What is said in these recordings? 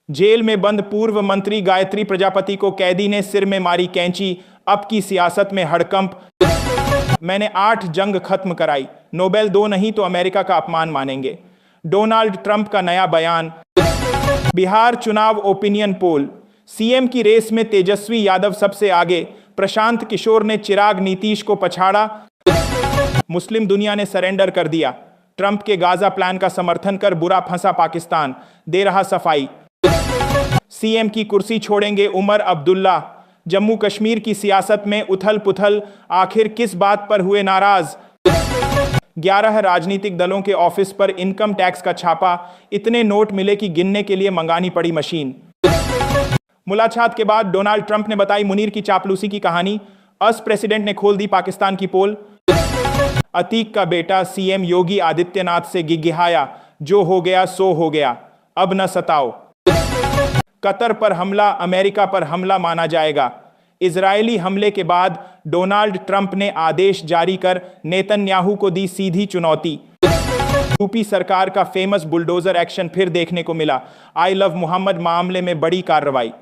Jail में बंद पूर्व मंत्री गायत्री प्रजापति को कैदी ने सिर में मारी कैंची, अब की सियासत में हड़कंप। मैंने 8 जंग खत्म कराई, नोबेल 2 नहीं तो अमेरिका का अपमान मानेंगे। डोनाल्ड ट्रंप का नया बयान। बिहार चुनाव ओपिनियन पोल, सीएम की रेस में तेजस्वी यादव सबसे आगे, प्रशांत किशोर ने चिराग नीतीश को पछाड़ा। मुस्लिम दुनिया ने सरेंडर कर दिया, ट्रंप के गाजा प्लान का समर्थन कर बुरा फंसा पाकिस्तान, दे रहा सफाई। सीएम की कुर्सी छोड़ेंगे उमर अब्दुल्ला, जम्मू कश्मीर की सियासत में उथल पुथल, आखिर किस बात पर हुए नाराज। 11 राजनीतिक दलों के ऑफिस पर इनकम टैक्स का छापा, इतने नोट मिले कि गिनने के लिए मंगानी पड़ी मशीन। मुलाकात के बाद डोनाल्ड ट्रंप ने बताई मुनीर की चापलूसी की कहानी, अस प्रेसिडेंट ने खोल दी पाकिस्तान की पोल। अतीक का बेटा सीएम योगी आदित्यनाथ से गिगिहाया, जो हो गया सो हो गया, अब न सताओ। कतर पर हमला अमेरिका पर हमला माना जाएगा। इजरायली हमले के बाद डोनाल्ड ट्रंप ने आदेश जारी कर नेतन्याहू को दी सीधी चुनौती। यूपी सरकार का फेमस बुलडोजर एक्शन फिर देखने को मिला, आई लव मोहम्मद मामले में बड़ी कार्रवाई।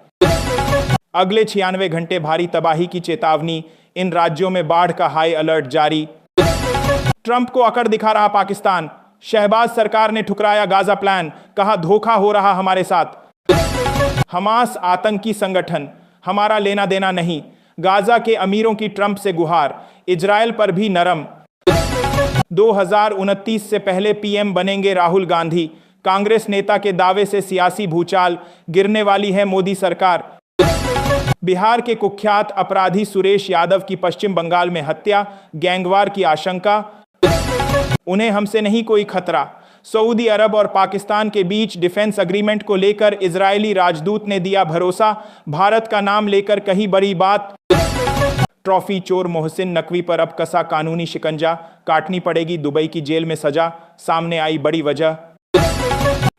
अगले 96 घंटे भारी तबाही की चेतावनी, इन राज्यों में बाढ़ का हाई अलर्ट जारी। ट्रंप को अकड़ दिखा रहा पाकिस्तान, शहबाज सरकार ने ठुकराया गाजा प्लान, कहा धोखा हो रहा हमारे साथ। हमास आतंकी संगठन, हमारा लेना देना नहीं, गाजा के अमीरों की ट्रंप से गुहार, इजरायल पर भी नरम। 2029 से पहले पीएम बनेंगे राहुल गांधी, कांग्रेस नेता के दावे से सियासी भूचाल, गिरने वाली है मोदी सरकार। बिहार के कुख्यात अपराधी सुरेश यादव की पश्चिम बंगाल में हत्या, गैंगवार की आशंका, उन्हें हमसे नहीं कोई खतरा। सऊदी अरब और पाकिस्तान के बीच डिफेंस एग्रीमेंट को लेकर इजरायली राजदूत ने दिया भरोसा, भारत का नाम लेकर कही बड़ी बात। ट्रॉफी चोर मोहसिन नकवी पर अब कसा कानूनी शिकंजा, काटनी पड़ेगी दुबई की जेल में सजा, सामने आई बड़ी वजह।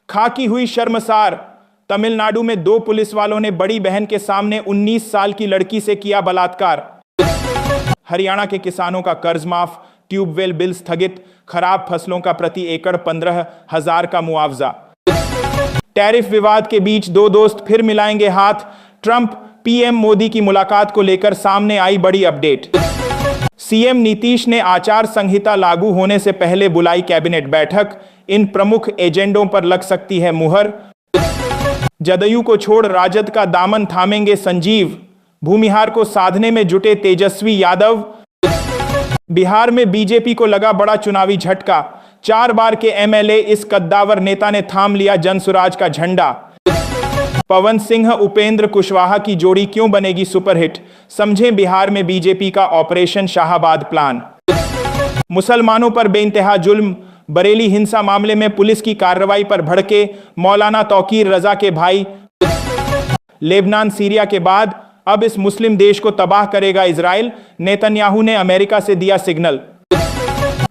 खाकी हुई शर्मसार, तमिलनाडु में 2 पुलिस वालों ने बड़ी बहन के सामने 19 साल की लड़की से किया बलात्कार। हरियाणा के किसानों का कर्ज माफ, ट्यूबवेल बिल स्थगित, खराब फसलों का प्रति एकड़ 15,000 का मुआवजा। टैरिफ विवाद के बीच 2 दोस्त फिर मिलाएंगे हाथ, ट्रंप पीएम मोदी की मुलाकात को लेकर सामने आई बड़ी अपडेट। सीएम नीतीश ने आचार संहिता लागू होने से पहले बुलाई कैबिनेट बैठक, इन प्रमुख एजेंडों पर लग सकती है मुहर। जदयू को छोड़ राजद का दामन थामेंगे संजीव, भूमिहार को साधने में जुटे तेजस्वी यादव। बिहार में बीजेपी को लगा बड़ा चुनावी झटका, 4 बार के एमएलए इस कद्दावर नेता ने थाम लिया जनसुराज का झंडा। पवन सिंह उपेंद्र कुशवाहा की जोड़ी क्यों बनेगी सुपरहिट, समझें बिहार में बीजेपी का ऑपरेशन शाहाबाद प्लान। मुसलमानों पर बेइंतहा जुल्म, बरेली हिंसा मामले में पुलिस की कार्रवाई पर भड़के मौलाना तौकीर रजा के भाई। लेबनान सीरिया के बाद अब इस मुस्लिम देश को तबाह करेगा इजराइल, नेतन्याहू ने अमेरिका से दिया सिग्नल।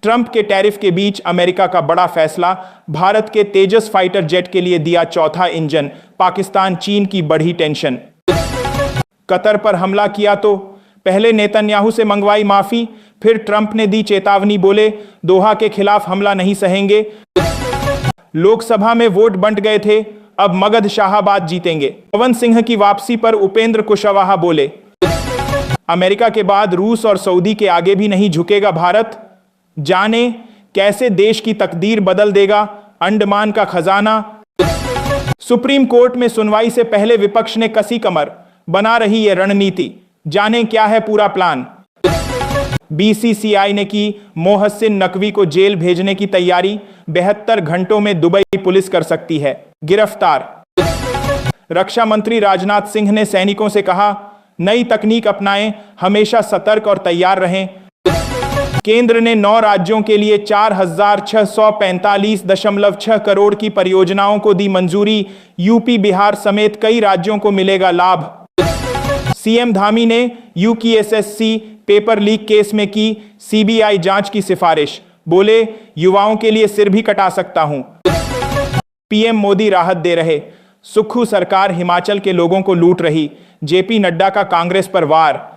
ट्रंप के टैरिफ के बीच अमेरिका का बड़ा फैसला, भारत के तेजस फाइटर जेट के लिए दिया चौथा इंजन, पाकिस्तान चीन की बढ़ी टेंशन। कतर पर हमला किया तो पहले नेतन्याहू से मंगवाई माफी, फिर ट्रंप ने दी चेतावनी, बोले दोहा के खिलाफ हमला नहीं सहेंगे। लोकसभा में वोट बंट गए थे, अब मगध शाहाबाद जीतेंगे। पवन सिंह की वापसी पर उपेंद्र कुशवाहा बोले अमेरिका के बाद रूस और सऊदी के आगे भी नहीं झुकेगा भारत, जाने कैसे देश की तकदीर बदल देगा अंडमान का खजाना। सुप्रीम कोर्ट में सुनवाई से पहले विपक्ष ने कसी कमर, बना रही ये रणनीति, जाने क्या है पूरा प्लान। बीसीसीआई ने की मोहसिन नकवी को जेल भेजने की तैयारी, 72 घंटों में दुबई पुलिस कर सकती है गिरफ्तार। रक्षा मंत्री राजनाथ सिंह ने सैनिकों से कहा नई तकनीक अपनाएं, हमेशा सतर्क और तैयार रहें। केंद्र ने 9 राज्यों के लिए 4,645.6 करोड़ की परियोजनाओं को दी मंजूरी, यूपी बिहार समेत कई राज्यों को मिलेगा लाभ। सीएम धामी ने यूपीएससी पेपर लीक केस में की सीबीआई जांच की सिफारिश, बोले युवाओं के लिए सिर भी कटा सकता हूं। पीएम मोदी राहत दे रहे, सुक्खू सरकार हिमाचल के लोगों को लूट रही, जेपी नड्डा का कांग्रेस पर वार।